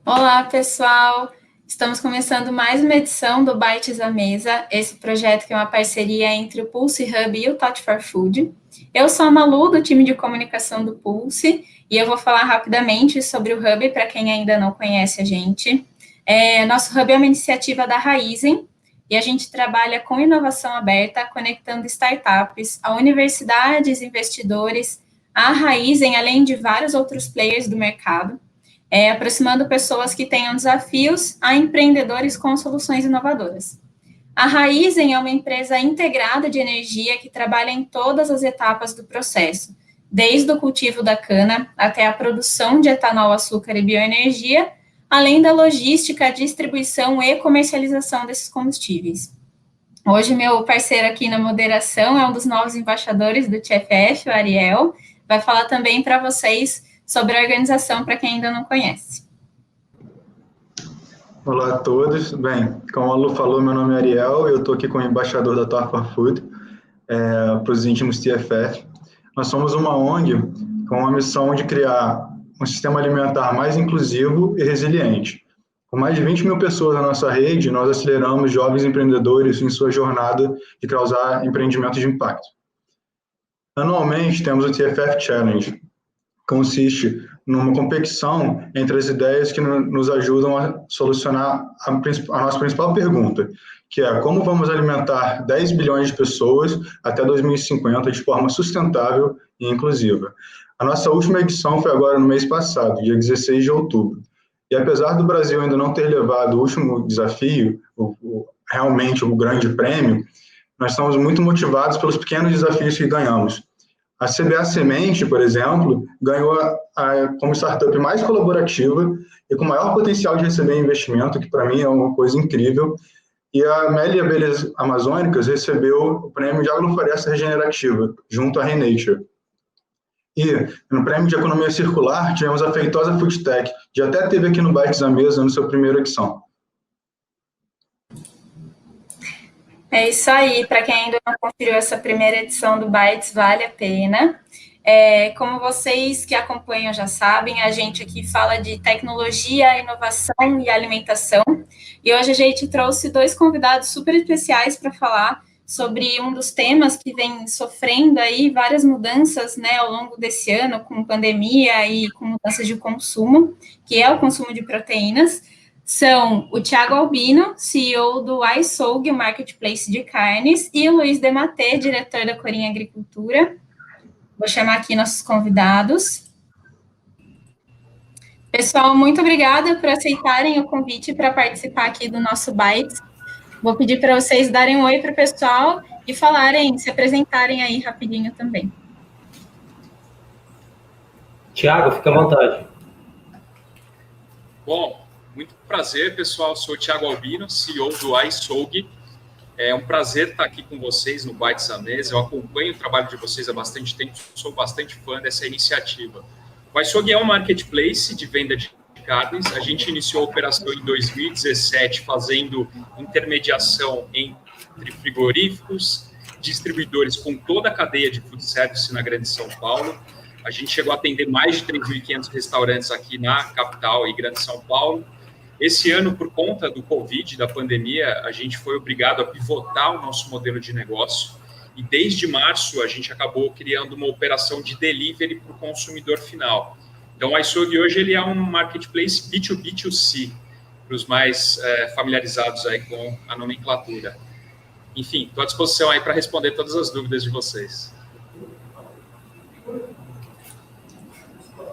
Olá, pessoal! Estamos começando mais uma edição do Bites à Mesa, esse projeto que é uma parceria entre o Pulse Hub e o Touch for Food. Eu sou a Malu, do time de comunicação do Pulse, e eu vou falar rapidamente sobre o Hub, para quem ainda não conhece a gente. Nosso Hub é uma iniciativa da Raizen, e a gente trabalha com inovação aberta, conectando startups a universidades, investidores, a Raizen, além de vários outros players do mercado, aproximando pessoas que tenham desafios a empreendedores com soluções inovadoras. A Raizen é uma empresa integrada de energia que trabalha em todas as etapas do processo, desde o cultivo da cana até a produção de etanol, açúcar e bioenergia, além da logística, distribuição e comercialização desses combustíveis. Hoje, meu parceiro aqui na moderação é um dos novos embaixadores do TFF, o Ariel, vai falar também para vocês sobre a organização, para quem ainda não conhece. Olá a todos. Bem, como a Lu falou, meu nome é Ariel, eu estou aqui como embaixador da Touch for Food, para os íntimos TFF. Nós somos uma ONG com a missão de criar um sistema alimentar mais inclusivo e resiliente. Com mais de 20 mil pessoas na nossa rede, nós aceleramos jovens empreendedores em sua jornada de causar empreendimentos de impacto. Anualmente, temos o TFF Challenge, consiste numa competição entre as ideias que nos ajudam a solucionar a nossa principal pergunta, que é como vamos alimentar 10 bilhões de pessoas até 2050 de forma sustentável e inclusiva. A nossa última edição foi agora no mês passado, dia 16 de outubro. E apesar do Brasil ainda não ter levado o último desafio, realmente o grande prêmio, nós estamos muito motivados pelos pequenos desafios que ganhamos. A CBA Semente, por exemplo, ganhou como startup mais colaborativa e com maior potencial de receber investimento, que para mim é uma coisa incrível. E a Meli Abelhas Amazônicas recebeu o prêmio de Agrofloresta Regenerativa, junto à Renature. E no prêmio de Economia Circular, tivemos a Feitosa Foodtech, que já até teve aqui no Bites à Mesa, no seu primeiro edição. É isso aí, para quem ainda não conferiu essa primeira edição do Bites, vale a pena. Como vocês que acompanham já sabem, a gente aqui fala de tecnologia, inovação e alimentação, e hoje a gente trouxe dois convidados super especiais para falar sobre um dos temas que vem sofrendo aí várias mudanças, né, ao longo desse ano, com pandemia e com mudanças de consumo, que é o consumo de proteínas. São o Thiago Albino, CEO do iSoug, o Marketplace de Carnes, e o Luiz Dematê, diretor da Corim Agricultura. Vou chamar aqui nossos convidados. Pessoal, muito obrigada por aceitarem o convite para participar aqui do nosso Bites. Vou pedir para vocês darem um oi para o pessoal e falarem, se apresentarem aí rapidinho também. Thiago, fica à vontade. Bom, muito prazer, pessoal. Sou o Thiago Albino, CEO do iSoug. É um prazer estar aqui com vocês no Bites à Mesa. Eu acompanho o trabalho de vocês há bastante tempo, sou bastante fã dessa iniciativa. O iSoug é um marketplace de venda de carnes. A gente iniciou a operação em 2017, fazendo intermediação entre frigoríficos, distribuidores com toda a cadeia de food service na Grande São Paulo. A gente chegou a atender mais de 3.500 restaurantes aqui na capital e Grande São Paulo. Esse ano, por conta do Covid, da pandemia, a gente foi obrigado a pivotar o nosso modelo de negócio e desde março a gente acabou criando uma operação de delivery para o consumidor final. Então, o iSoug hoje ele é um marketplace B2B2C, para os mais familiarizados aí com a nomenclatura. Enfim, estou à disposição aí para responder todas as dúvidas de vocês.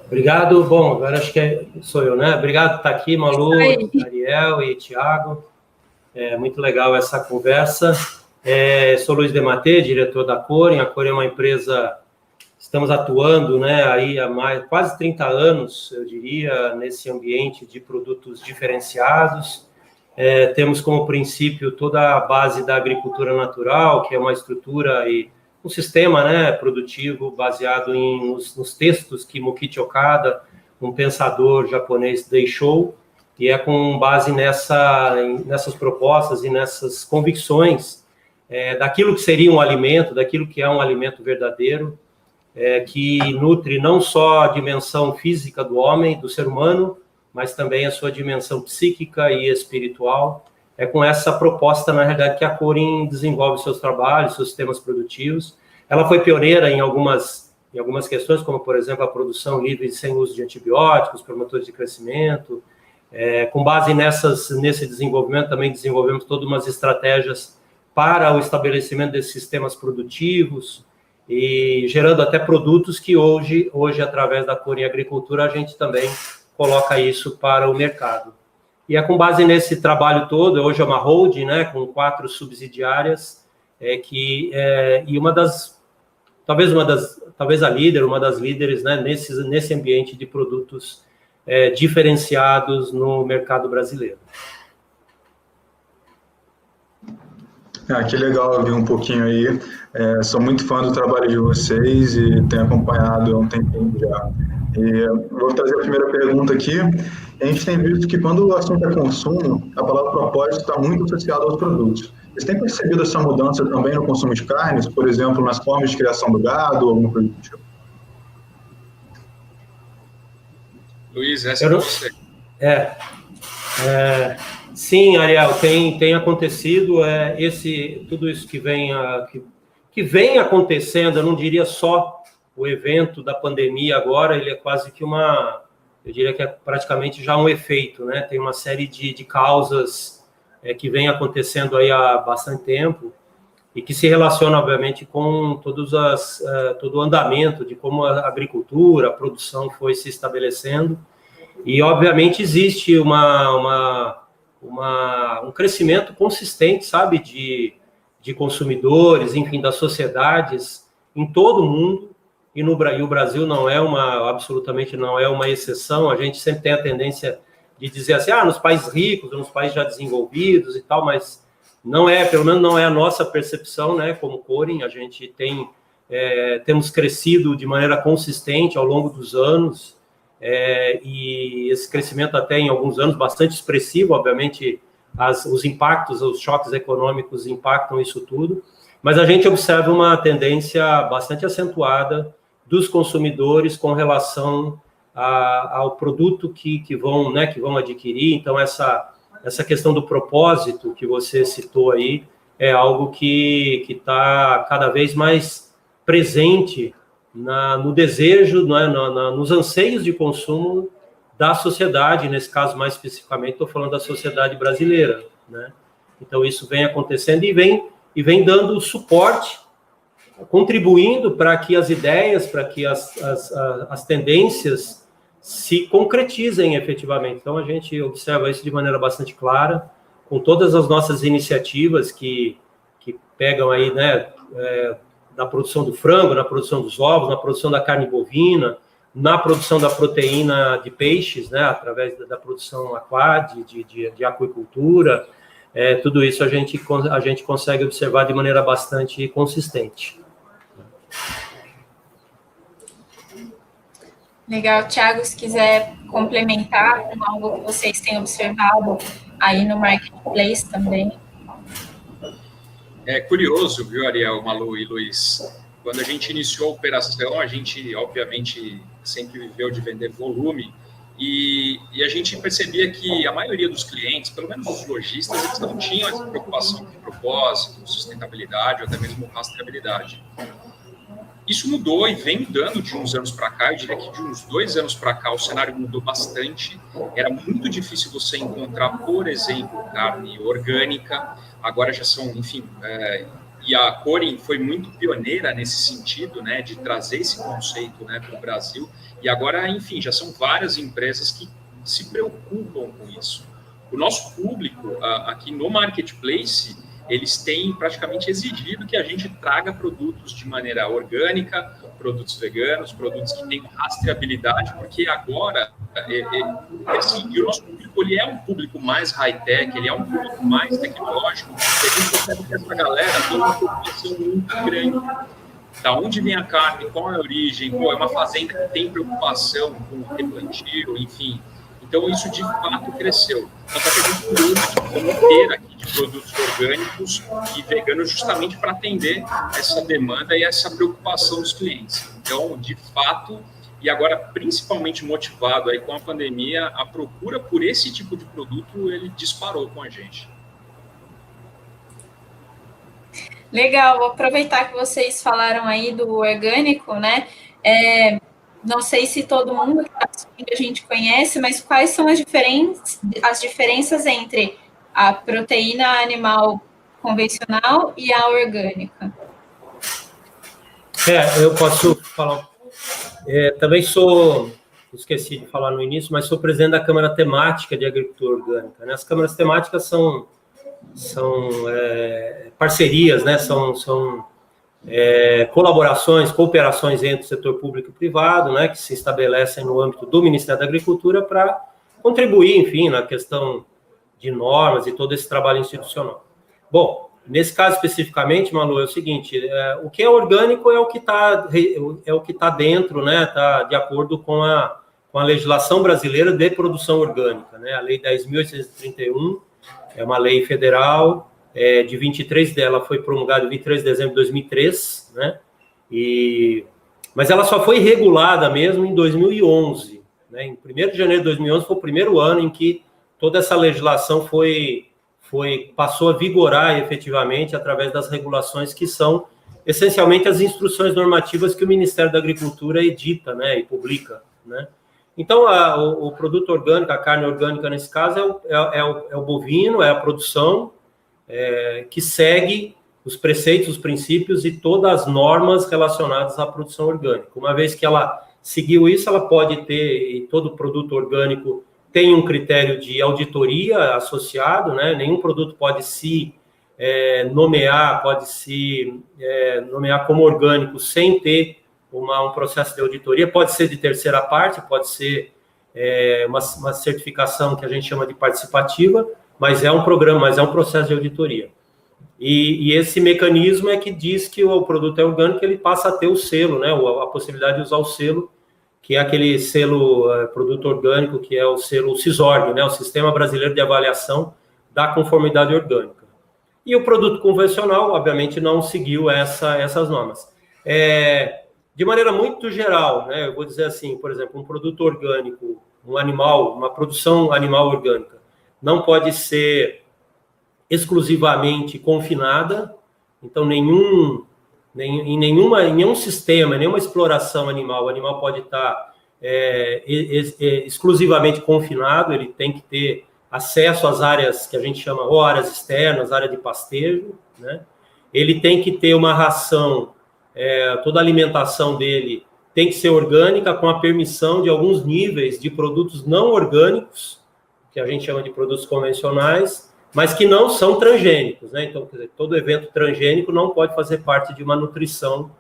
Obrigado. Bom, agora acho que sou eu, né? Obrigado por estar aqui, Malu, Ariel e Thiago. É muito legal essa conversa. Sou Luiz Dematê, diretor da Corim. A Corim é uma empresa, estamos atuando, né, aí há quase 30 anos, eu diria, nesse ambiente de produtos diferenciados. Temos como princípio toda a base da agricultura natural, que é uma estrutura e um sistema, né, produtivo baseado nos textos que Mokichi Okada, um pensador japonês, deixou, e é com base nessas propostas e nessas convicções daquilo que seria um alimento, daquilo que é um alimento verdadeiro, que nutre não só a dimensão física do homem, do ser humano, mas também a sua dimensão psíquica e espiritual. É com essa proposta, na realidade, que a Corin desenvolve seus trabalhos, seus sistemas produtivos. Ela foi pioneira em algumas questões, como, por exemplo, a produção livre e sem uso de antibióticos, promotores de crescimento. Com base nesse desenvolvimento, também desenvolvemos todas umas estratégias para o estabelecimento desses sistemas produtivos e gerando até produtos que hoje através da Corin Agricultura, a gente também coloca isso para o mercado. E é com base nesse trabalho todo, hoje é uma holding, né, com 4 subsidiárias, e talvez a líder, uma das líderes, né, nesse ambiente de produtos diferenciados no mercado brasileiro. Que legal ouvir um pouquinho aí. Sou muito fã do trabalho de vocês e tenho acompanhado há um tempinho já. E vou trazer a primeira pergunta aqui. A gente tem visto que quando o assunto é consumo, a palavra propósito está muito associada aos produtos. Vocês têm percebido essa mudança também no consumo de carnes, por exemplo, nas formas de criação do gado, alguma coisa do tipo? Luiz, essa é você. Sim, Ariel, tem acontecido tudo isso que vem acontecendo. Eu não diria só o evento da pandemia agora, ele é quase que eu diria que é praticamente já um efeito, né? Tem uma série de causas que vem acontecendo aí há bastante tempo e que se relaciona, obviamente, com todo o andamento de como a agricultura, a produção foi se estabelecendo. E, obviamente, existe um crescimento consistente, sabe, de consumidores, enfim, das sociedades em todo o mundo, e o Brasil absolutamente não é uma exceção. A gente sempre tem a tendência de dizer assim, nos países ricos, nos países já desenvolvidos e tal, mas não pelo menos não é a nossa percepção, né, como Corin. A gente temos crescido de maneira consistente ao longo dos anos, e esse crescimento até em alguns anos bastante expressivo, obviamente os impactos, os choques econômicos impactam isso tudo, mas a gente observa uma tendência bastante acentuada dos consumidores com relação ao produto que vão adquirir. Então, essa questão do propósito que você citou aí é algo que está cada vez mais presente no desejo, nos anseios de consumo da sociedade, nesse caso mais especificamente, estou falando da sociedade brasileira, né? Então, isso vem acontecendo e vem dando suporte, contribuindo para que as ideias, para que as tendências se concretizem efetivamente. Então, a gente observa isso de maneira bastante clara, com todas as nossas iniciativas que pegam aí, né, na produção do frango, na produção dos ovos, na produção da carne bovina, na produção da proteína de peixes, né, através da produção de aquicultura. Tudo isso a gente consegue observar de maneira bastante consistente. Legal. Thiago, se quiser complementar com algo que vocês têm observado aí no Marketplace também. É curioso, viu, Ariel, Malu e Luiz? Quando a gente iniciou a operação, a gente, obviamente, sempre viveu de vender volume, e a gente percebia que a maioria dos clientes, pelo menos os lojistas, eles não tinham essa preocupação com propósito, sustentabilidade ou até mesmo rastreabilidade. Isso mudou e vem mudando de uns anos para cá. Eu diria que de uns 2 anos para cá o cenário mudou bastante. Era muito difícil você encontrar, por exemplo, carne orgânica. Agora já são, enfim... E a Corin foi muito pioneira nesse sentido, né, de trazer esse conceito, né, para o Brasil. E agora, enfim, já são várias empresas que se preocupam com isso. O nosso público aqui no Marketplace, eles têm praticamente exigido que a gente traga produtos de maneira orgânica, produtos veganos, produtos que tenham rastreabilidade, porque agora, o nosso público ele é um público mais high-tech, ele é um público mais tecnológico, e a gente percebe que essa galera tem uma preocupação muito grande. Da onde vem a carne, qual é a origem, é uma fazenda que tem preocupação com o replantio, enfim. Então, isso de fato cresceu. Então, a gente tem uma inteira aqui de produtos orgânicos e veganos justamente para atender essa demanda e essa preocupação dos clientes. Então, de fato, e agora, principalmente motivado aí com a pandemia, a procura por esse tipo de produto, ele disparou com a gente. Legal, vou aproveitar que vocês falaram aí do orgânico, né? Não sei se todo mundo que está assistindo a gente conhece, mas quais são as diferenças entre a proteína animal convencional e a orgânica? Eu posso falar. Também esqueci de falar no início, mas sou presidente da Câmara Temática de Agricultura Orgânica, né? As câmaras temáticas são parcerias, né? São colaborações, cooperações entre o setor público e privado, né? Que se estabelecem no âmbito do Ministério da Agricultura para contribuir, enfim, na questão de normas e todo esse trabalho institucional. Bom, nesse caso especificamente, Malu, é o seguinte: o que é orgânico é o que está dentro, né? Está de acordo com a legislação brasileira de produção orgânica, né? A Lei 10.831 é uma lei federal de 23 dela, foi promulgada em 23 de dezembro de 2003, né? Mas ela só foi regulada mesmo em 2011, né? Em 1º de janeiro de 2011 foi o primeiro ano em que toda essa legislação passou a vigorar efetivamente através das regulações que são essencialmente as instruções normativas que o Ministério da Agricultura edita, né, e publica, né? Então, o produto orgânico, a carne orgânica nesse caso é o bovino, é a produção que segue os preceitos, os princípios e todas as normas relacionadas à produção orgânica. Uma vez que ela seguiu isso, ela pode ter, e todo produto orgânico tem um critério de auditoria associado, né? Nenhum produto pode se nomear como orgânico sem ter um processo de auditoria. Pode ser de terceira parte, pode ser uma certificação que a gente chama de participativa, mas é um programa, mas é um processo de auditoria. E esse mecanismo é que diz que o produto é orgânico, ele passa a ter o selo, né? A possibilidade de usar o selo, que é aquele selo produto orgânico, que é o selo SISORG, né? O Sistema Brasileiro de Avaliação da Conformidade Orgânica. E o produto convencional, obviamente, não seguiu essas normas. De maneira muito geral, né? Eu vou dizer assim, por exemplo, um produto orgânico, uma produção animal orgânica, não pode ser exclusivamente confinada, então em nenhum sistema, nenhuma exploração animal, o animal pode estar exclusivamente confinado, ele tem que ter acesso às áreas que a gente chama ou áreas externas, área de pastejo, né? Ele tem que ter uma ração, toda a alimentação dele tem que ser orgânica, com a permissão de alguns níveis de produtos não orgânicos, que a gente chama de produtos convencionais, mas que não são transgênicos, né? Então, quer dizer, todo evento transgênico não pode fazer parte de uma nutrição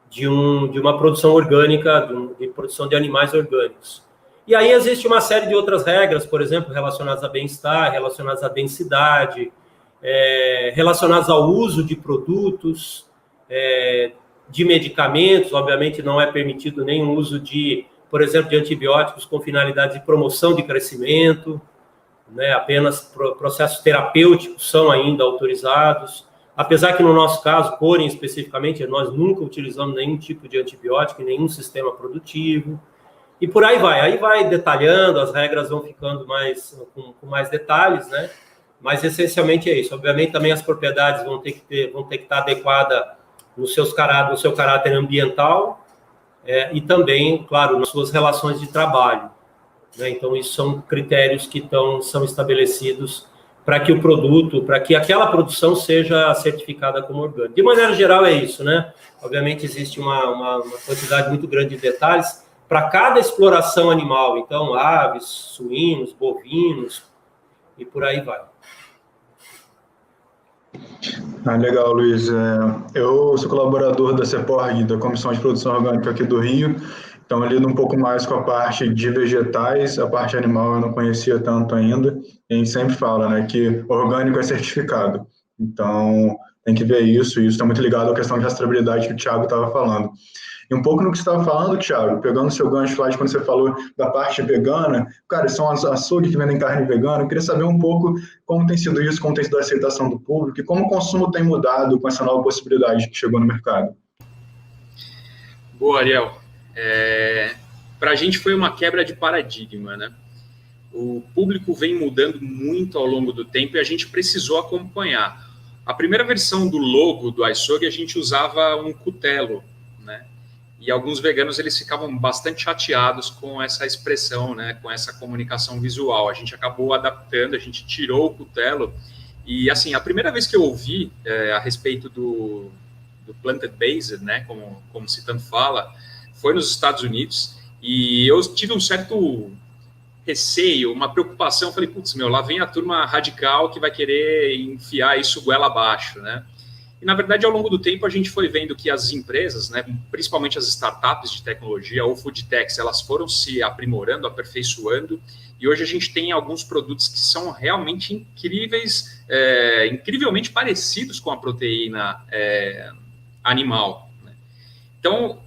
de uma produção orgânica, de produção de animais orgânicos. E aí existe uma série de outras regras, por exemplo, relacionadas a bem-estar, relacionadas à densidade, relacionadas ao uso de produtos, de medicamentos. Obviamente não é permitido nenhum uso por exemplo, de antibióticos com finalidade de promoção de crescimento, né? Apenas processos terapêuticos são ainda autorizados, apesar que no nosso caso, porém especificamente, nós nunca utilizamos nenhum tipo de antibiótico em nenhum sistema produtivo, e por aí vai detalhando, as regras vão ficando com mais detalhes, né? Mas essencialmente é isso. Obviamente também as propriedades vão ter que estar adequadas no seu caráter ambiental, e também, claro, nas suas relações de trabalho, né? Então, isso são critérios que são estabelecidos para que aquela produção seja certificada como orgânica. De maneira geral, é isso, né? Obviamente, existe uma quantidade muito grande de detalhes para cada exploração animal. Então, aves, suínos, bovinos, e por aí vai. Legal, Luiz. Eu sou colaborador da CEPORG, da Comissão de Produção Orgânica aqui do Rio, então eu lido um pouco mais com a parte de vegetais, a parte animal eu não conhecia tanto ainda, e a gente sempre fala, né, que orgânico é certificado, então tem que ver isso, e isso está muito ligado à questão de rastreabilidade que o Thiago estava falando. E um pouco no que você estava falando, Thiago, pegando o seu gancho lá de quando você falou da parte vegana, cara, são as açougues que vendem carne vegana, eu queria saber um pouco como tem sido isso, como tem sido a aceitação do público e como o consumo tem mudado com essa nova possibilidade que chegou no mercado. Boa, Ariel. para a gente foi uma quebra de paradigma, né? O público vem mudando muito ao longo do tempo e a gente precisou acompanhar. A primeira versão do logo do iSogue, a gente usava um cutelo, né? E alguns veganos, eles ficavam bastante chateados com essa expressão, né? Com essa comunicação visual. A gente acabou adaptando, a gente tirou o cutelo. E, assim, a primeira vez que eu ouvi a respeito do plant-based, né? Como se tanto fala, foi nos Estados Unidos. E eu tive um certo receio, uma preocupação. Falei, putz, lá vem a turma radical que vai querer enfiar isso goela abaixo, né? E, na verdade, ao longo do tempo, a gente foi vendo que as empresas, né, principalmente as startups de tecnologia ou food techs, elas foram se aprimorando, aperfeiçoando, e hoje a gente tem alguns produtos que são realmente incríveis, incrivelmente parecidos com a proteína animal, né? Então,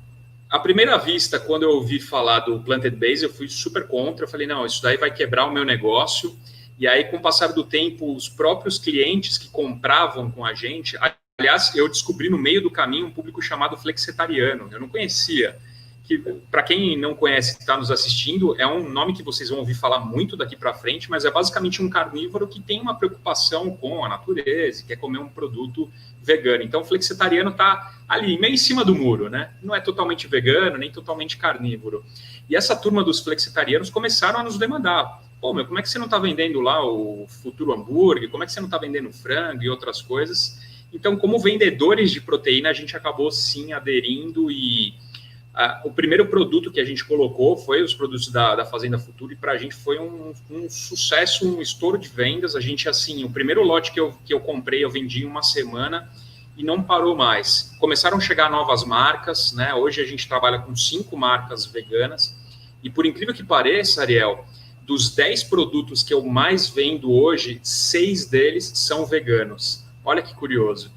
à primeira vista, quando eu ouvi falar do plant-based, eu fui super contra. Eu falei, não, isso daí vai quebrar o meu negócio. E aí, com o passar do tempo, os próprios clientes que compravam com a gente... Aliás, eu descobri no meio do caminho um público chamado flexitariano. Eu não conhecia. Que, para quem não conhece, que está nos assistindo, é um nome que vocês vão ouvir falar muito daqui para frente, mas é basicamente um carnívoro que tem uma preocupação com a natureza e quer comer um produto vegano. Então, o flexitariano está ali, meio em cima do muro, né? Não é totalmente vegano, nem totalmente carnívoro. E essa turma dos flexitarianos começaram a nos demandar. Pô, como é que você não está vendendo lá o futuro hambúrguer? Como é que você não está vendendo frango e outras coisas? Então, como vendedores de proteína, a gente acabou, sim, aderindo e... o primeiro produto que a gente colocou foi os produtos da Fazenda Futuro, e para a gente foi um sucesso, um estouro de vendas. A gente, assim, o primeiro lote que eu comprei, eu vendi em uma semana e não parou mais. Começaram a chegar novas marcas, né? Hoje a gente trabalha com 5 marcas veganas, e por incrível que pareça, Ariel, dos 10 produtos que eu mais vendo hoje, 6 deles são veganos. Olha que curioso.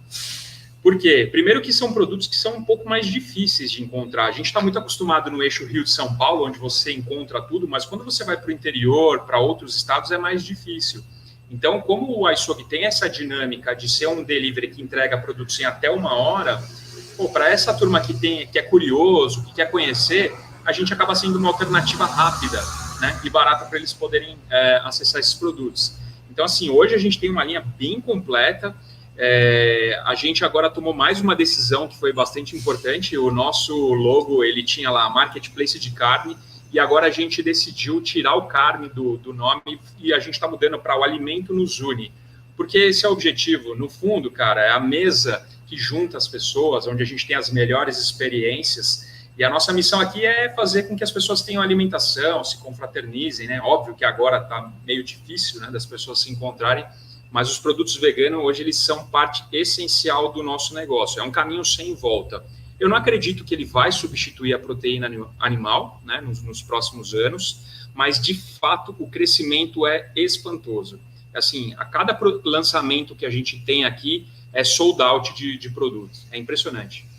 Por quê? Primeiro que são produtos que são um pouco mais difíceis de encontrar. A gente está muito acostumado no eixo Rio de São Paulo, onde você encontra tudo, mas quando você vai para o interior, para outros estados, é mais difícil. Então, como o iSogue tem essa dinâmica de ser um delivery que entrega produtos em até 1 hora, para essa turma que é curioso, que quer conhecer, a gente acaba sendo uma alternativa rápida, né, e barata para eles poderem acessar esses produtos. Então, assim, hoje a gente tem uma linha bem completa. A gente agora tomou mais uma decisão que foi bastante importante. O nosso logo, ele tinha lá Marketplace de carne, e agora a gente decidiu tirar o carne do nome e a gente está mudando para o alimento nos une, porque esse é o objetivo. No fundo, cara, é a mesa que junta as pessoas, onde a gente tem as melhores experiências, e a nossa missão aqui é fazer com que as pessoas tenham alimentação, se confraternizem, né? Óbvio que agora está meio difícil, né, das pessoas se encontrarem, mas os produtos veganos hoje eles são parte essencial do nosso negócio. É um caminho sem volta. Eu não acredito que ele vai substituir a proteína animal, né, nos próximos anos, mas de fato o crescimento é espantoso. Assim, a cada lançamento que a gente tem aqui é sold out de produtos. É impressionante.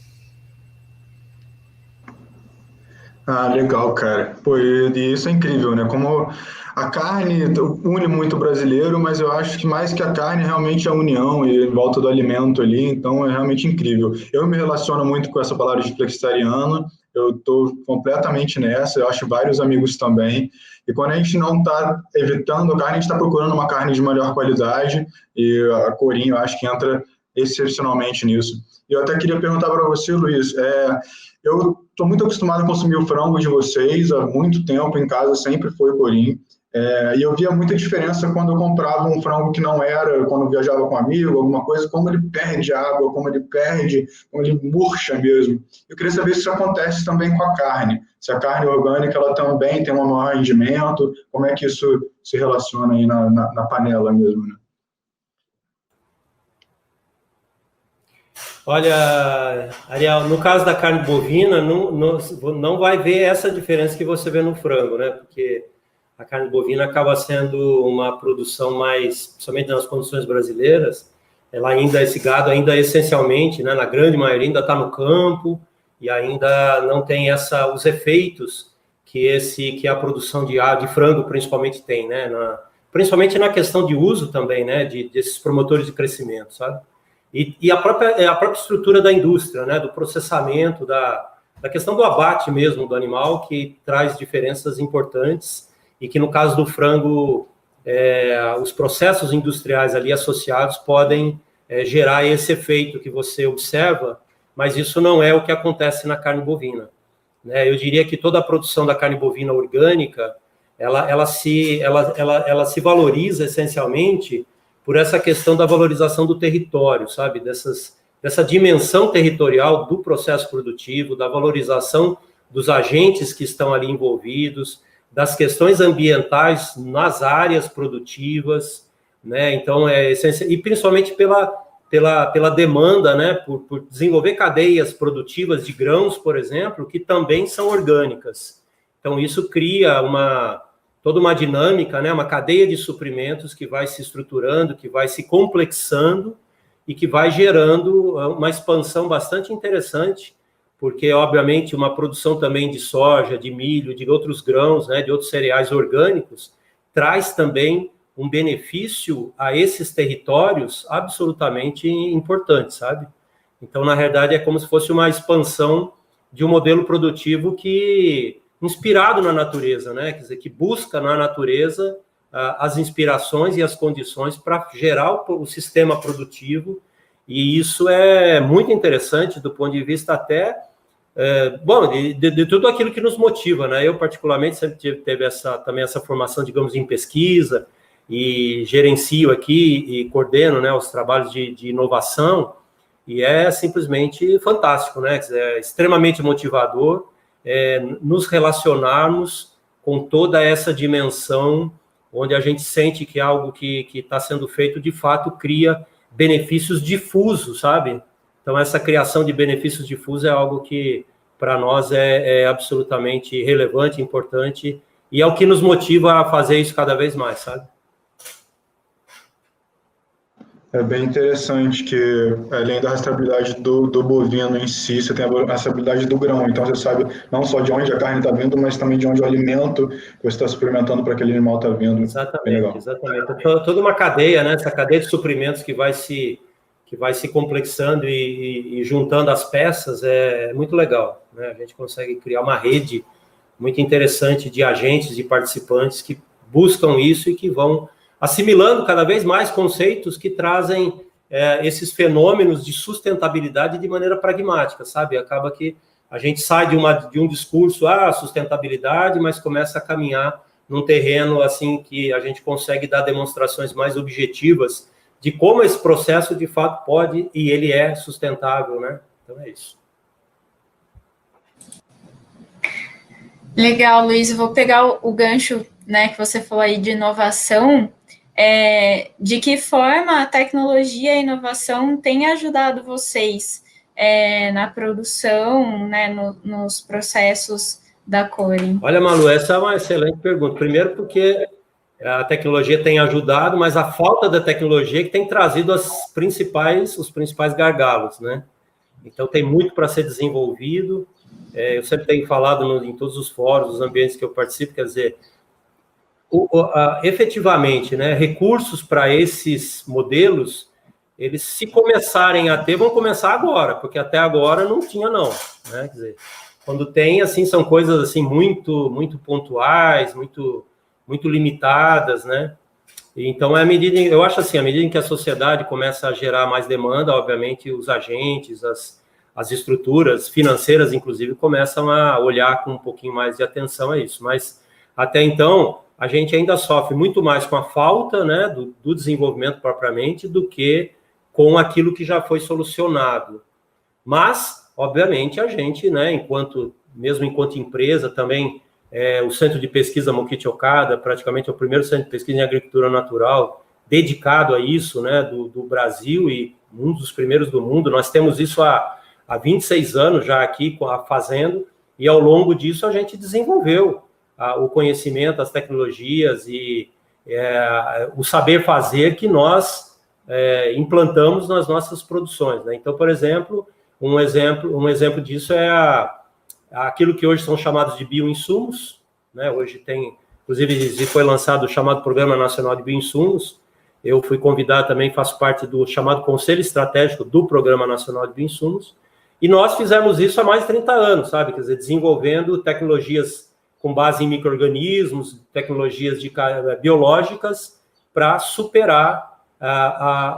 Ah, legal, cara. Pô, e isso é incrível, né? Como a carne une muito o brasileiro, mas eu acho que mais que a carne, realmente a união e em volta do alimento ali, então é realmente incrível. Eu me relaciono muito com essa palavra de flexitariano, eu estou completamente nessa, eu acho vários amigos também, e quando a gente não está evitando a carne, a gente está procurando uma carne de melhor qualidade, e a Corinho, eu acho que entra excepcionalmente nisso. E eu até queria perguntar para você, Luiz, eu estou muito acostumado a consumir o frango de vocês, há muito tempo em casa sempre foi Corinho, e eu via muita diferença quando eu comprava um frango que não era, quando eu viajava com um amigo, alguma coisa, como ele perde água, como ele murcha mesmo. Eu queria saber se isso acontece também com a carne, se a carne orgânica ela também tem um maior rendimento, como é que isso se relaciona aí na panela mesmo, né? Olha, Ariel, no caso da carne bovina, não vai ver essa diferença que você vê no frango, né? Porque a carne bovina acaba sendo uma produção mais, principalmente nas condições brasileiras, esse gado ainda essencialmente, né, na grande maioria, ainda está no campo e ainda não tem os efeitos que a produção de frango principalmente tem, né? Principalmente na questão de uso também, né? Desses promotores de crescimento, sabe? E a própria estrutura da indústria, né, do processamento da questão do abate mesmo do animal, que traz diferenças importantes e que, no caso do frango, os processos industriais ali associados podem gerar esse efeito que você observa, mas isso não é o que acontece na carne bovina, né? Eu diria que toda a produção da carne bovina orgânica, ela se valoriza essencialmente por essa questão da valorização do território, sabe? Dessa dimensão territorial do processo produtivo, da valorização dos agentes que estão ali envolvidos, das questões ambientais nas áreas produtivas, né? Então, e principalmente pela demanda, né? Por desenvolver cadeias produtivas de grãos, por exemplo, que também são orgânicas. Então, isso cria toda uma dinâmica, né? Uma cadeia de suprimentos que vai se estruturando, que vai se complexando e que vai gerando uma expansão bastante interessante, porque, obviamente, uma produção também de soja, de milho, de outros grãos, né? De outros cereais orgânicos, traz também um benefício a esses territórios absolutamente importante, sabe? Então, na verdade, é como se fosse uma expansão de um modelo produtivo inspirado na natureza, né? Quer dizer, que busca na natureza as inspirações e as condições para gerar o sistema produtivo, e isso é muito interessante do ponto de vista até, de tudo aquilo que nos motiva, né? Eu, particularmente, sempre teve também essa formação, digamos, em pesquisa, e gerencio aqui e coordeno, né, os trabalhos de inovação, e é simplesmente fantástico, né? Quer dizer, é extremamente motivador nos relacionarmos com toda essa dimensão onde a gente sente que algo que está sendo feito, de fato, cria benefícios difusos, sabe? Então, essa criação de benefícios difusos é algo que, para nós, é absolutamente relevante, importante, e é o que nos motiva a fazer isso cada vez mais, sabe? É bem interessante que, além da rastreabilidade do bovino em si, você tem a rastreabilidade do grão. Então, você sabe não só de onde a carne está vindo, mas também de onde o alimento que você está suplementando para aquele animal está vindo. Exatamente, exatamente. Toda uma cadeia, né? Essa cadeia de suprimentos que vai se complexando e juntando as peças é muito legal, né? A gente consegue criar uma rede muito interessante de agentes e participantes que buscam isso e que vão assimilando cada vez mais conceitos que trazem esses fenômenos de sustentabilidade de maneira pragmática, sabe? Acaba que a gente sai de um discurso, sustentabilidade, mas começa a caminhar num terreno assim que a gente consegue dar demonstrações mais objetivas de como esse processo de fato pode e ele é sustentável, né? Então é isso. Legal, Luiz. Eu vou pegar o gancho, né, que você falou aí de inovação. De que forma a tecnologia e a inovação têm ajudado vocês na produção, né, nos processos da Coren? Olha, Malu, essa é uma excelente pergunta. Primeiro porque a tecnologia tem ajudado, mas a falta da tecnologia que tem trazido os principais gargalos, né? Então, tem muito para ser desenvolvido. Eu sempre tenho falado em todos os fóruns, os ambientes que eu participo, quer dizer, efetivamente, né, recursos para esses modelos, eles, se começarem a ter, vão começar agora, porque até agora não tinha, não, né? Quer dizer, quando tem, assim, são coisas assim muito, muito pontuais, muito, muito limitadas, né? Então, eu acho assim, à medida em que a sociedade começa a gerar mais demanda, obviamente, os agentes, as estruturas financeiras, inclusive, começam a olhar com um pouquinho mais de atenção a isso. Mas, até então, a gente ainda sofre muito mais com a falta, né, do desenvolvimento propriamente do que com aquilo que já foi solucionado. Mas, obviamente, a gente, né, mesmo enquanto empresa, também o Centro de Pesquisa Mokichi Okada, praticamente é o primeiro centro de pesquisa em agricultura natural dedicado a isso, né, do Brasil, e um dos primeiros do mundo. Nós temos isso há 26 anos já aqui fazendo, e ao longo disso a gente desenvolveu o conhecimento, as tecnologias e o saber fazer que nós implantamos nas nossas produções, né? Então, por exemplo, um exemplo disso é aquilo que hoje são chamados de bioinsumos, né? Hoje tem, inclusive, foi lançado o chamado Programa Nacional de Bioinsumos. Eu fui convidado também, faço parte do chamado Conselho Estratégico do Programa Nacional de Bioinsumos, E nós fizemos isso há mais de 30 anos, sabe? Quer dizer, desenvolvendo tecnologias com base em micro-organismos, tecnologias biológicas para superar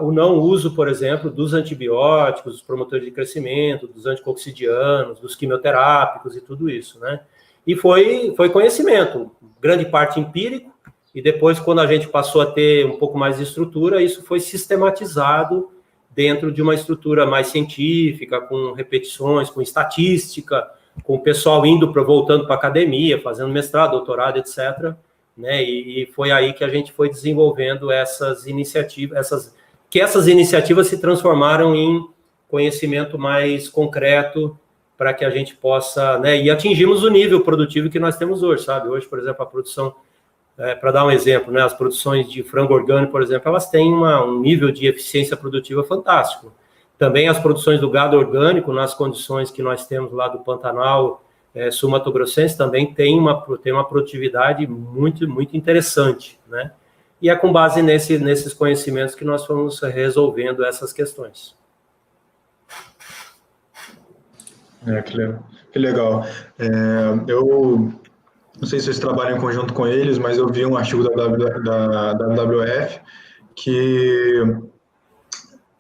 o não uso, por exemplo, dos antibióticos, dos promotores de crescimento, dos anticoxidianos, dos quimioterápicos e tudo isso, né? E foi conhecimento, grande parte empírico, e depois, quando a gente passou a ter um pouco mais de estrutura, isso foi sistematizado dentro de uma estrutura mais científica, com repetições, com estatística, com o pessoal voltando para a academia, fazendo mestrado, doutorado, etc., né? E foi aí que a gente foi desenvolvendo essas iniciativas, essas iniciativas se transformaram em conhecimento mais concreto para que a gente possa, né? E atingimos o nível produtivo que nós temos hoje, sabe? Hoje, por exemplo, a produção, para dar um exemplo, né? As produções de frango orgânico, por exemplo, elas têm um nível de eficiência produtiva fantástico. Também as produções do gado orgânico, nas condições que nós temos lá do Pantanal sul-mato-grossense, também tem uma produtividade muito, muito interessante, né? E é com base nesses conhecimentos que nós fomos resolvendo essas questões. Que legal. Eu não sei se vocês trabalham em conjunto com eles, mas eu vi um artigo da WWF que,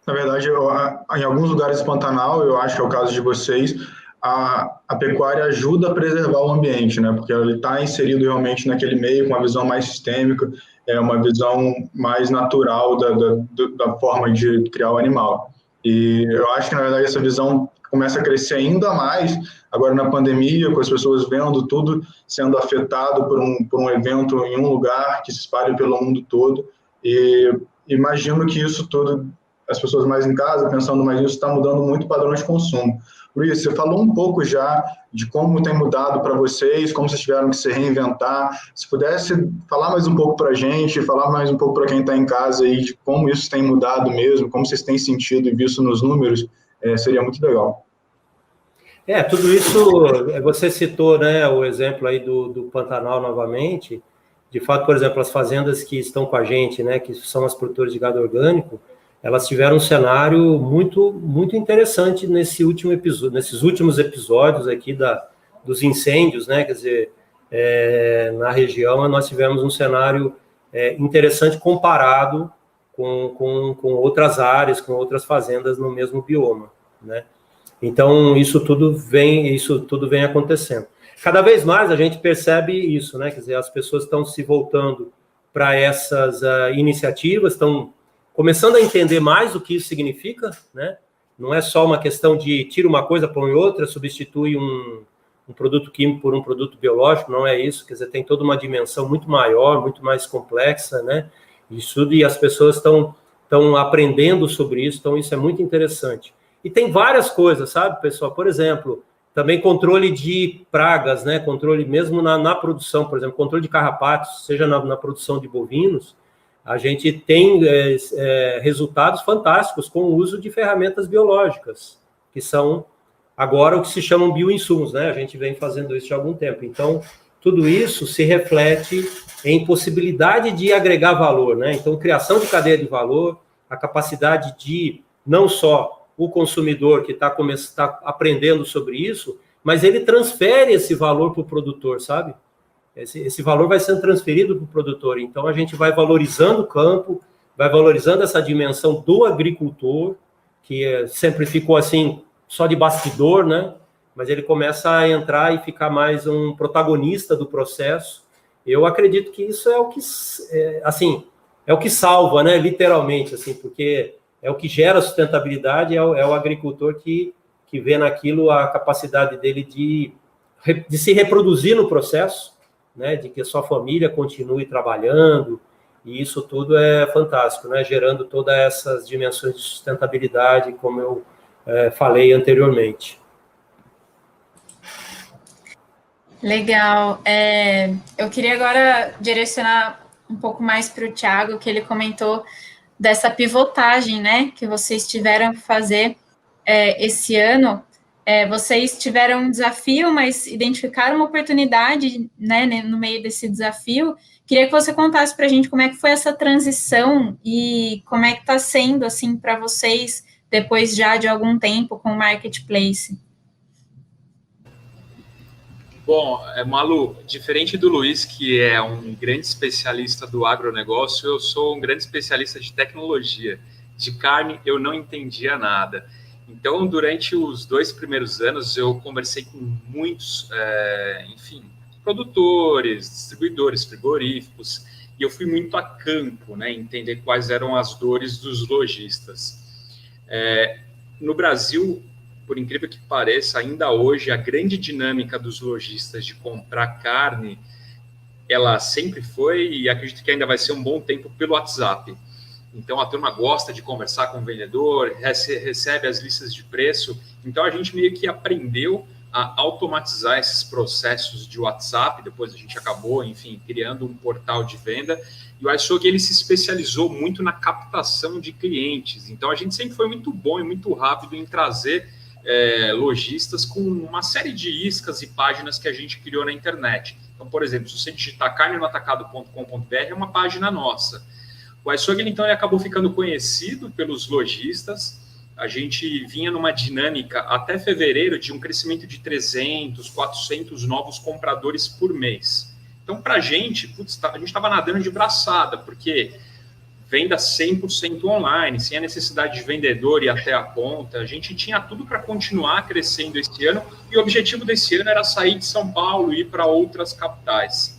na verdade, em alguns lugares do Pantanal, eu acho que é o caso de vocês, a pecuária ajuda a preservar o ambiente, né? Porque ele está inserido realmente naquele meio com uma visão mais sistêmica, uma visão mais natural da forma de criar o animal. E eu acho que, na verdade, essa visão começa a crescer ainda mais agora na pandemia, com as pessoas vendo tudo sendo afetado por um evento em um lugar que se espalha pelo mundo todo. E imagino que isso tudo, as pessoas mais em casa, pensando mais nisso, está mudando muito o padrão de consumo. Luiz, você falou um pouco já de como tem mudado para vocês, como vocês tiveram que se reinventar. Se pudesse falar mais um pouco para a gente, falar mais um pouco para quem está em casa aí, de como isso tem mudado mesmo, como vocês têm sentido e visto nos números, seria muito legal. Tudo isso, você citou, né, o exemplo aí do Pantanal novamente. De fato, por exemplo, as fazendas que estão com a gente, né, que são as produtoras de gado orgânico, elas tiveram um cenário muito, muito interessante nesses últimos episódios aqui dos incêndios, né? Quer dizer, na região nós tivemos um cenário interessante comparado com outras áreas, com outras fazendas no mesmo bioma, né? Então, isso tudo vem acontecendo. Cada vez mais a gente percebe isso, né? Quer dizer, as pessoas estão se voltando para essas iniciativas, estão começando a entender mais o que isso significa, né? Não é só uma questão de tira uma coisa, põe outra, substitui um produto químico por um produto biológico, não é isso. Quer dizer, tem toda uma dimensão muito maior, muito mais complexa, né? Isso, e as pessoas estão aprendendo sobre isso, então isso é muito interessante. E tem várias coisas, sabe, pessoal? Por exemplo, também controle de pragas, né? Controle mesmo na produção, por exemplo, controle de carrapatos, seja na produção de bovinos, a gente tem resultados fantásticos com o uso de ferramentas biológicas, que são agora o que se chamam bioinsumos, né? A gente vem fazendo isso há algum tempo. Então, tudo isso se reflete em possibilidade de agregar valor, né? Então, criação de cadeia de valor, a capacidade de não só o consumidor que está aprendendo sobre isso, mas ele transfere esse valor para o produtor, sabe? Esse valor vai sendo transferido para o produtor. Então, a gente vai valorizando o campo, vai valorizando essa dimensão do agricultor, que sempre ficou assim, só de bastidor, né? Mas ele começa a entrar e ficar mais um protagonista do processo. Eu acredito que isso é o que, é o que salva, né? Literalmente, assim, porque é o que gera sustentabilidade, é o agricultor que vê naquilo a capacidade dele de se reproduzir no processo, né, de que a sua família continue trabalhando, e isso tudo é fantástico, né, gerando todas essas dimensões de sustentabilidade, como eu falei anteriormente. Legal. Eu queria agora direcionar um pouco mais para o Thiago, que ele comentou dessa pivotagem, né, que vocês tiveram que fazer esse ano. Vocês tiveram um desafio, mas identificaram uma oportunidade, né, no meio desse desafio. Queria que você contasse para a gente como é que foi essa transição e como é que está sendo, assim, para vocês depois já de algum tempo com o marketplace? Bom, Malu, diferente do Luiz, que é um grande especialista do agronegócio, eu sou um grande especialista de tecnologia. De carne, eu não entendia nada. Então, durante os 2 primeiros anos, eu conversei com muitos, produtores, distribuidores, frigoríficos, e eu fui muito a campo, né, entender quais eram as dores dos lojistas. No Brasil, por incrível que pareça, ainda hoje, a grande dinâmica dos lojistas de comprar carne, ela sempre foi, e acredito que ainda vai ser um bom tempo, pelo WhatsApp. Então, a turma gosta de conversar com o vendedor, recebe as listas de preço. Então, a gente meio que aprendeu a automatizar esses processos de WhatsApp. Depois, a gente acabou, enfim, criando um portal de venda. E o iSogue, ele se especializou muito na captação de clientes. Então, a gente sempre foi muito bom e muito rápido em trazer lojistas com uma série de iscas e páginas que a gente criou na internet. Então, por exemplo, se você digitar carnenoatacado.com.br, é uma página nossa. O iSogue, então, ele acabou ficando conhecido pelos lojistas. A gente vinha numa dinâmica até fevereiro de um crescimento de 300, 400 novos compradores por mês. Então, para a gente estava nadando de braçada, porque venda 100% online, sem a necessidade de vendedor ir até a ponta. A gente tinha tudo para continuar crescendo esse ano, e o objetivo desse ano era sair de São Paulo e ir para outras capitais.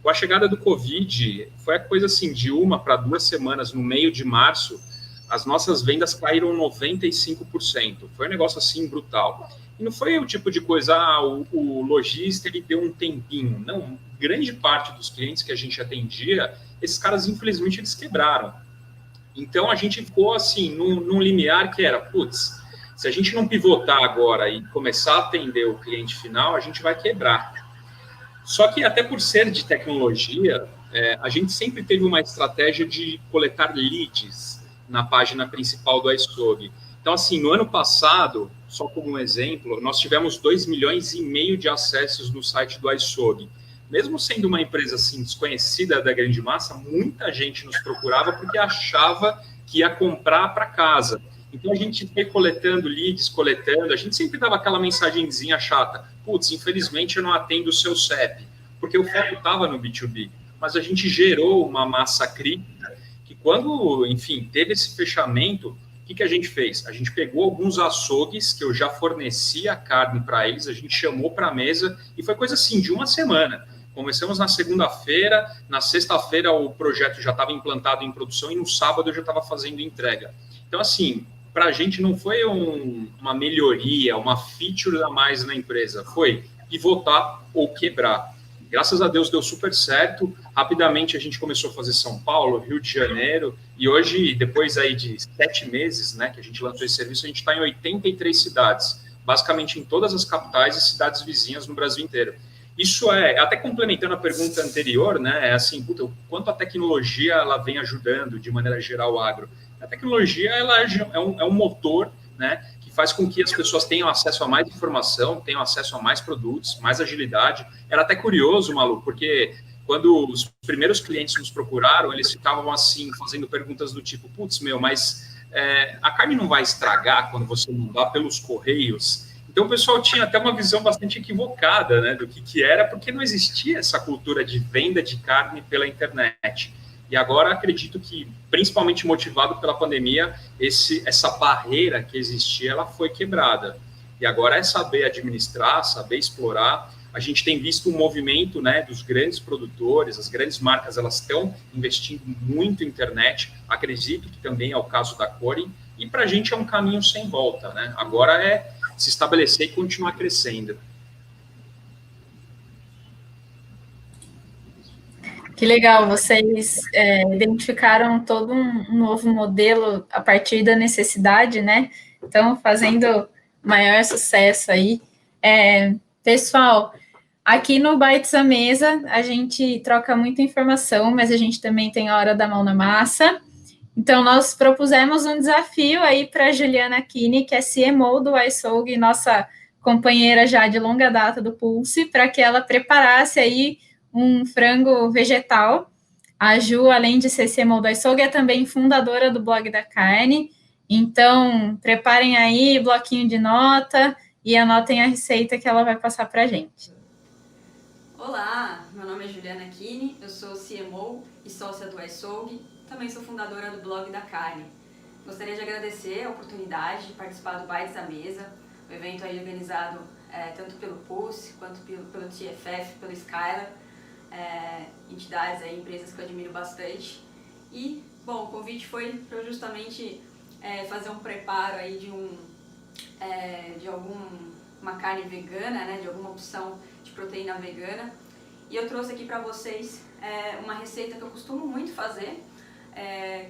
Com a chegada do Covid, foi a coisa assim, de 1 para 2 semanas, no meio de março, as nossas vendas caíram 95%. Foi um negócio assim brutal. E não foi o tipo de coisa, o lojista ele deu um tempinho. Não, grande parte dos clientes que a gente atendia, esses caras, infelizmente, eles quebraram. Então, a gente ficou assim, num limiar que era, se a gente não pivotar agora e começar a atender o cliente final, a gente vai quebrar. Só que, até por ser de tecnologia, a gente sempre teve uma estratégia de coletar leads na página principal do iSogue. Então, assim, no ano passado, só como um exemplo, nós tivemos 2,5 milhões de acessos no site do iSogue. Mesmo sendo uma empresa assim, desconhecida da grande massa, muita gente nos procurava porque achava que ia comprar para casa. Então, a gente foi coletando leads, a gente sempre dava aquela mensagenzinha chata, infelizmente eu não atendo o seu CEP, porque o foco estava no B2B, mas a gente gerou uma massa crítica que quando, enfim, teve esse fechamento, o que a gente fez? A gente pegou alguns açougues que eu já fornecia carne para eles, a gente chamou para a mesa e foi coisa assim, de 1 semana. Começamos na segunda-feira, na sexta-feira o projeto já estava implantado em produção e no sábado eu já estava fazendo entrega. Então, assim, para a gente não foi uma melhoria, uma feature a mais na empresa, foi pivotar ou quebrar. Graças a Deus deu super certo, rapidamente a gente começou a fazer São Paulo, Rio de Janeiro, e hoje, depois aí de 7 meses, né, que a gente lançou esse serviço, a gente está em 83 cidades, basicamente em todas as capitais e cidades vizinhas no Brasil inteiro. Isso até complementando a pergunta anterior, né, assim, quanto a tecnologia ela vem ajudando de maneira geral o agro. A tecnologia ela é um motor, né, que faz com que as pessoas tenham acesso a mais informação, tenham acesso a mais produtos, mais agilidade. Era até curioso, Malu, porque quando os primeiros clientes nos procuraram, eles ficavam assim, fazendo perguntas do tipo, mas a carne não vai estragar quando você mandar pelos correios? Então, o pessoal tinha até uma visão bastante equivocada, né, do que era, porque não existia essa cultura de venda de carne pela internet. E agora acredito que, principalmente motivado pela pandemia, essa barreira que existia, ela foi quebrada. E agora é saber administrar, saber explorar. A gente tem visto um movimento, né, dos grandes produtores, as grandes marcas, elas estão investindo muito em internet. Acredito que também é o caso da Corin. E para a gente é um caminho sem volta, né? Agora é se estabelecer e continuar crescendo. Que legal, vocês identificaram todo um novo modelo a partir da necessidade, né? Então, fazendo maior sucesso aí. Pessoal, aqui no Bites à Mesa, a gente troca muita informação, mas a gente também tem a hora da mão na massa. Então, nós propusemos um desafio aí para a Juliana Kini, que é CMO do iSogue, nossa companheira já de longa data do Pulse, para que ela preparasse aí um frango vegetal. A Ju, além de ser CMO do iSogue, é também fundadora do Blog da Carne, Então, preparem aí bloquinho de nota e anotem a receita que ela vai passar para a gente. Olá, meu nome é Juliana Kini, eu sou CMO e sócia do iSoug, também sou fundadora do blog da carne. Gostaria de agradecer a oportunidade de participar do Bites à Mesa, o evento aí organizado tanto pelo Pulse, quanto pelo TFF, pelo Skylar, entidades aí, empresas que eu admiro bastante. E, bom, o convite foi para eu justamente fazer um preparo aí de alguma carne vegana, né, de alguma opção de proteína vegana. E eu trouxe aqui para vocês uma receita que eu costumo muito fazer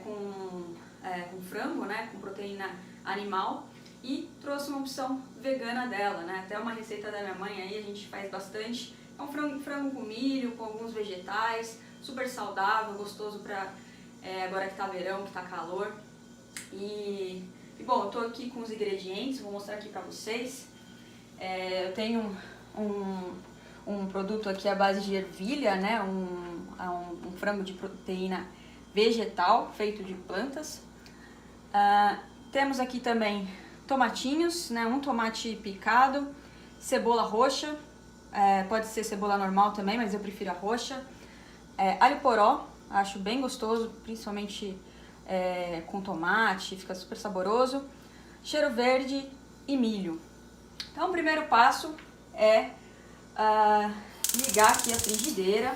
com frango, né, com proteína animal, e trouxe uma opção vegana dela, né, até uma receita da minha mãe aí, a gente faz bastante. É um frango com milho, com alguns vegetais, super saudável, gostoso para agora que tá verão, que tá calor. E bom, eu tô aqui com os ingredientes, vou mostrar aqui para vocês. Eu tenho um produto aqui à base de ervilha, né, um frango de proteína vegetal feito de plantas. Temos aqui também tomatinhos, né, um tomate picado, cebola roxa, pode ser cebola normal também, mas eu prefiro a roxa. Alho poró, acho bem gostoso, principalmente com tomate, fica super saboroso. Cheiro verde e milho. Então o primeiro passo é ligar aqui a frigideira,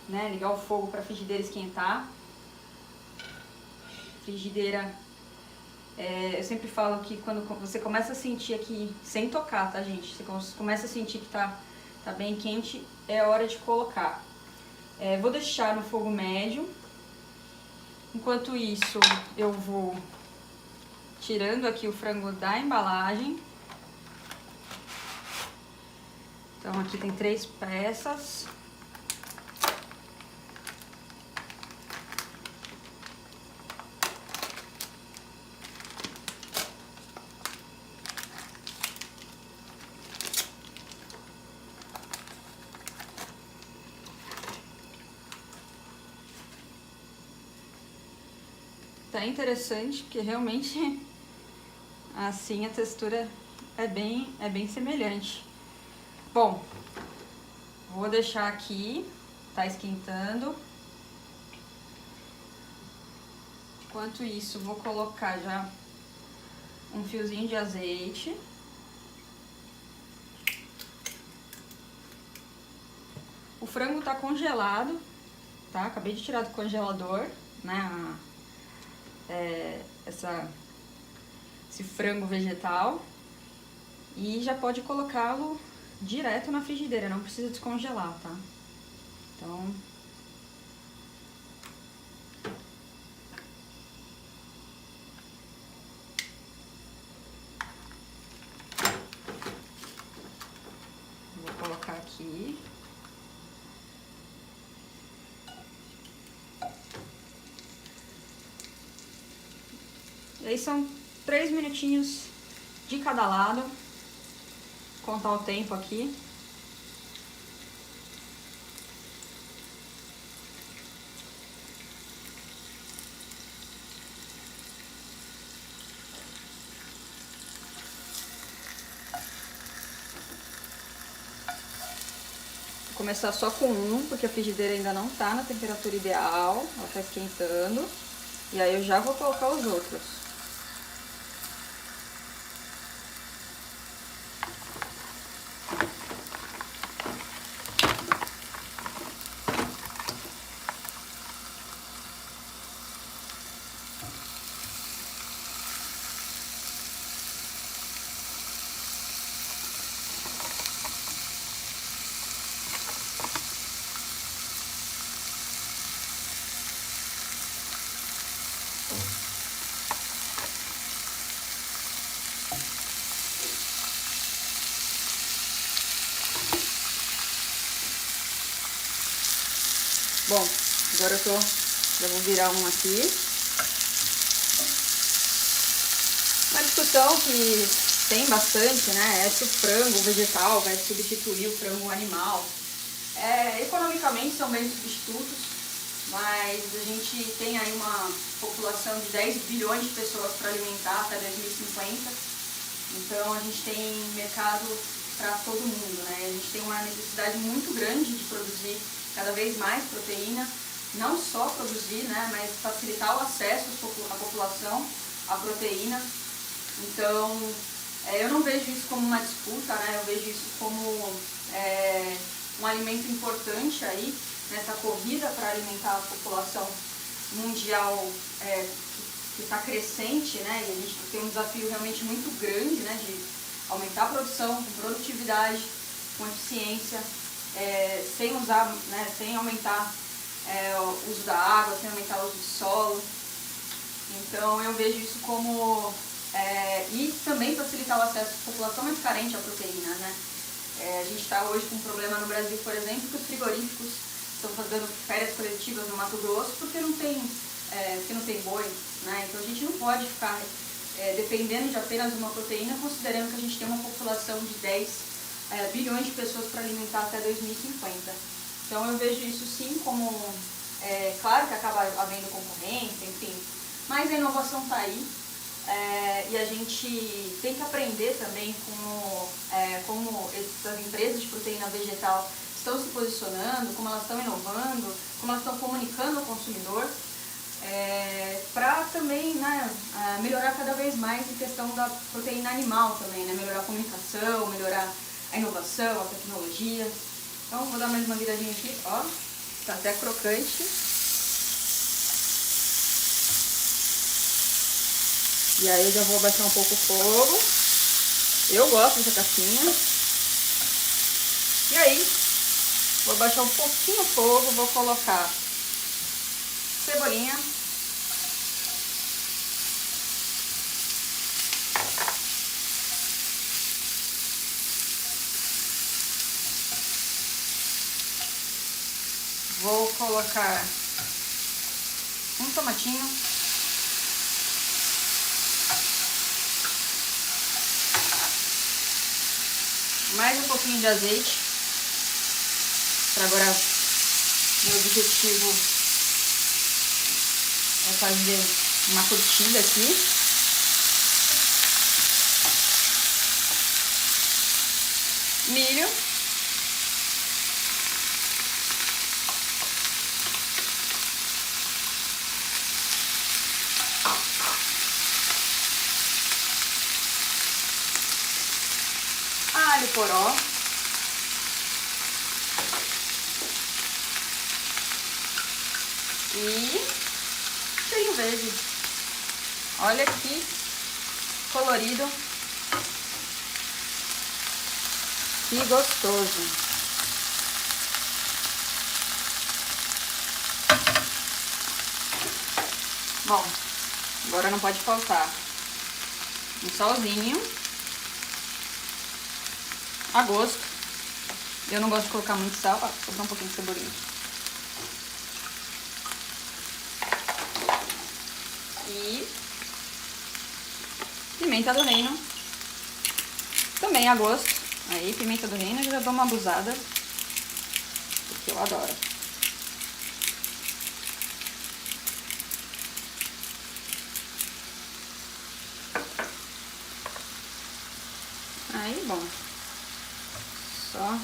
né, ligar o fogo para a frigideira esquentar. Frigideira, eu sempre falo que quando você começa a sentir aqui, sem tocar, tá, gente? Você começa a sentir que tá bem quente, é hora de colocar. Vou deixar no fogo médio. Enquanto isso, eu vou tirando aqui o frango da embalagem. Então aqui tem 3 peças. Tá interessante, porque realmente assim a textura é bem semelhante. Bom, vou deixar aqui, tá esquentando. Enquanto isso, vou colocar já um fiozinho de azeite. O frango tá congelado, tá? Acabei de tirar do congelador, né? Esse frango vegetal, e já pode colocá-lo direto na frigideira, não precisa descongelar, tá? Então, vou colocar aqui. E aí são 3 minutinhos de cada lado. Vou contar o tempo aqui. Vou começar só com um, porque a frigideira ainda não tá na temperatura ideal. Ela tá esquentando. E aí eu já vou colocar os outros. Bom, agora já vou virar um aqui. Uma discussão que tem bastante, né? É se o frango vegetal vai substituir o frango animal. Economicamente são bem substitutos. mas a gente tem aí uma população de 10 bilhões de pessoas para alimentar até 2050, então a gente tem mercado para todo mundo, né? A gente tem uma necessidade muito grande de produzir cada vez mais proteína, não só produzir, né, mas facilitar o acesso à população à proteína. Então, eu não vejo isso como uma disputa, né? Eu vejo isso como um alimento importante aí nessa corrida para alimentar a população mundial que está crescente, né? E a gente tem um desafio realmente muito grande, né, de aumentar a produção com produtividade, com eficiência, sem usar, né, sem aumentar o uso da água, sem aumentar o uso de solo. Então eu vejo isso como e também facilitar o acesso à população muito carente à proteína, né? A gente está hoje com um problema no Brasil, por exemplo, que os frigoríficos estão fazendo férias coletivas no Mato Grosso porque não tem boi, né? Então a gente não pode ficar dependendo de apenas uma proteína, considerando que a gente tem uma população de 10 bilhões de pessoas para alimentar até 2050. Então eu vejo isso sim como, claro que acaba havendo concorrência, enfim, mas a inovação está aí. E a gente tem que aprender também como essas empresas de proteína vegetal estão se posicionando, como elas estão inovando, como elas estão comunicando ao consumidor, para também, né, melhorar cada vez mais em questão da proteína animal também, né, melhorar a comunicação, melhorar a inovação, a tecnologia. Então vou dar mais uma viradinha aqui, ó, tá até crocante. E aí eu já vou abaixar um pouco o fogo. Eu gosto dessa casquinha. E aí, vou abaixar um pouquinho o fogo, vou colocar cebolinha. Vou colocar um tomatinho. Mais um pouquinho de azeite. Para agora, meu objetivo é fazer uma curtida aqui. Milho. Alho poró. E cheirinho verde. Olha que colorido. Que gostoso. Bom, agora não pode faltar um salzinho a gosto. Eu não gosto de colocar muito sal, ó, sobrou um pouquinho de cebolinha. E pimenta do reino, também a gosto. Aí, pimenta do reino, eu já dou uma abusada, porque eu adoro. Aí, bom, só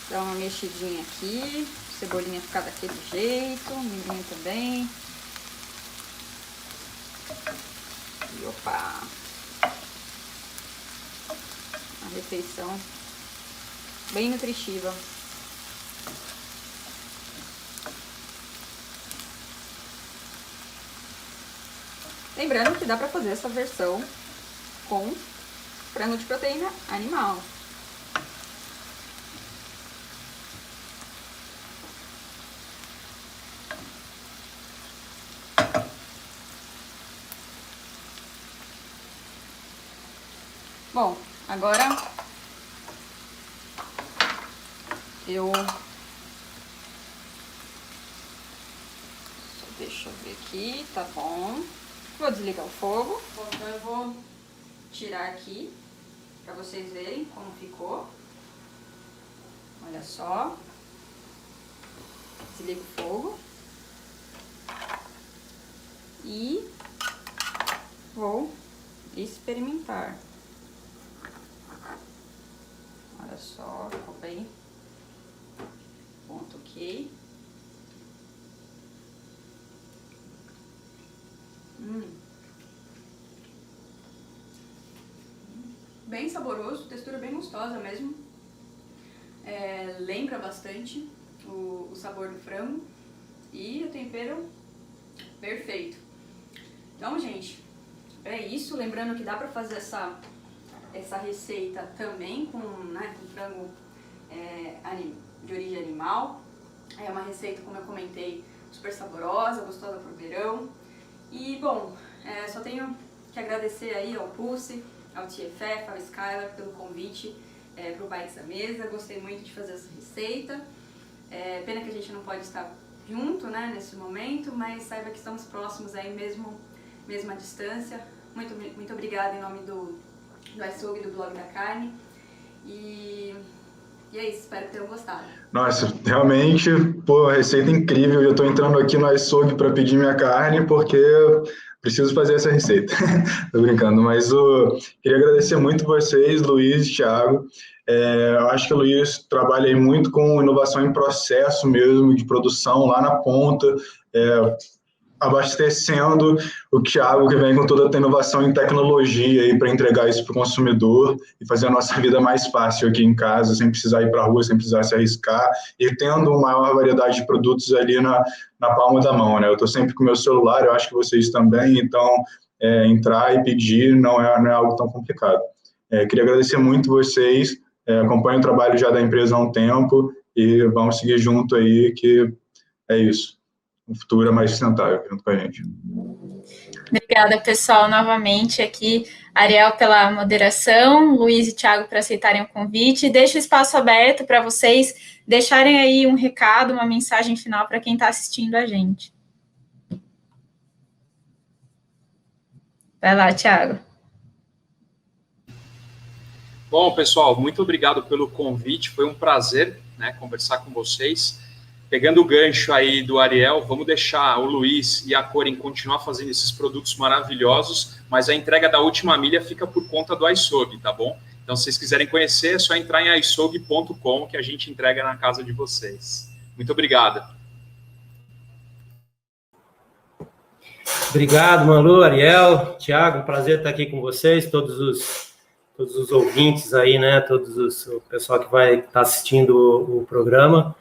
dar uma mexidinha aqui, cebolinha ficar daquele jeito, milhinho também. E opa! Uma refeição bem nutritiva. Lembrando que dá pra fazer essa versão com frango de proteína animal. Bom, agora deixa eu ver aqui, tá bom. Vou desligar o fogo. Bom, então eu vou tirar aqui pra vocês verem como ficou. Olha só. Desliga o fogo. e vou experimentar. Olha só, ficou bem. Ponto ok. Bem saboroso, textura bem gostosa mesmo. Lembra bastante o sabor do frango e o tempero perfeito. Então, gente, é isso. Lembrando que dá pra fazer essa receita também com frango de origem animal. É uma receita, como eu comentei, super saborosa, gostosa pro verão. E, bom, só tenho que agradecer aí ao Pulse, ao TFF, ao Skylar pelo convite para o Bites à Mesa. Gostei muito de fazer essa receita. Pena que a gente não pode estar junto, né, nesse momento, mas saiba que estamos próximos aí mesmo à distância. Muito obrigada em nome do iSogue, do Blog da Carne. E é isso, espero que tenham gostado. Nossa, realmente, pô, receita incrível. Eu estou entrando aqui no iSogue para pedir minha carne, porque preciso fazer essa receita. Tô brincando, mas queria agradecer muito vocês, Luiz e Thiago. Eu acho que o Luiz trabalha aí muito com inovação em processo mesmo, de produção lá na ponta, abastecendo o Thiago, que vem com toda a inovação em tecnologia aí para entregar isso para o consumidor e fazer a nossa vida mais fácil aqui em casa, sem precisar ir para a rua, sem precisar se arriscar, e tendo uma maior variedade de produtos ali na palma da mão, né? Eu estou sempre com o meu celular, eu acho que vocês também, então entrar e pedir não é algo tão complicado. Queria agradecer muito vocês, acompanho o trabalho já da empresa há um tempo e vamos seguir junto aí, que é isso. Um futuro mais sustentável junto com a gente. Obrigada, pessoal, novamente aqui. Ariel pela moderação, Luiz e Thiago para aceitarem o convite. Deixo o espaço aberto para vocês deixarem aí um recado, uma mensagem final para quem está assistindo a gente. Vai lá, Thiago. Bom, pessoal, muito obrigado pelo convite. Foi um prazer, né, conversar com vocês. Pegando o gancho aí do Ariel, vamos deixar o Luiz e a Coren continuar fazendo esses produtos maravilhosos, mas a entrega da última milha fica por conta do iSogue, tá bom? Então, se vocês quiserem conhecer, é só entrar em iSogue.com que a gente entrega na casa de vocês. Muito obrigado. Obrigado, Malu, Ariel, Thiago, um prazer estar aqui com vocês, todos os ouvintes aí, né, o pessoal que vai estar assistindo o programa.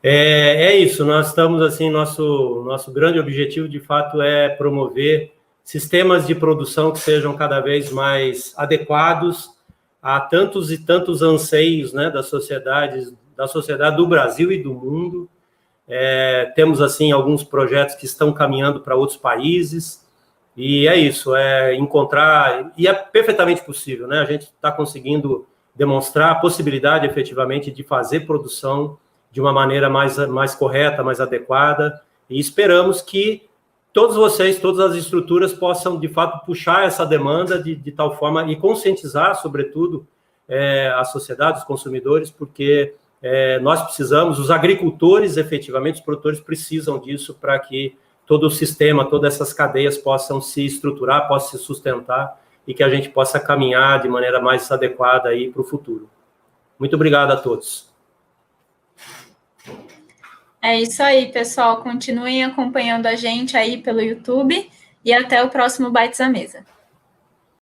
É isso, nós estamos, assim, nosso grande objetivo, de fato, é promover sistemas de produção que sejam cada vez mais adequados a tantos e tantos anseios, né, da sociedade do Brasil e do mundo. Temos, assim, alguns projetos que estão caminhando para outros países, e é isso, encontrar, e é perfeitamente possível, né, a gente está conseguindo demonstrar a possibilidade, efetivamente, de fazer produção de uma maneira mais correta, mais adequada, e esperamos que todos vocês, todas as estruturas possam, de fato, puxar essa demanda de tal forma e conscientizar, sobretudo, a sociedade, os consumidores, porque nós precisamos, os agricultores, efetivamente, os produtores precisam disso para que todo o sistema, todas essas cadeias possam se estruturar, possam se sustentar e que a gente possa caminhar de maneira mais adequada aí para o futuro. Muito obrigado a todos. É isso aí, pessoal. Continuem acompanhando a gente aí pelo YouTube e até o próximo Bites à Mesa.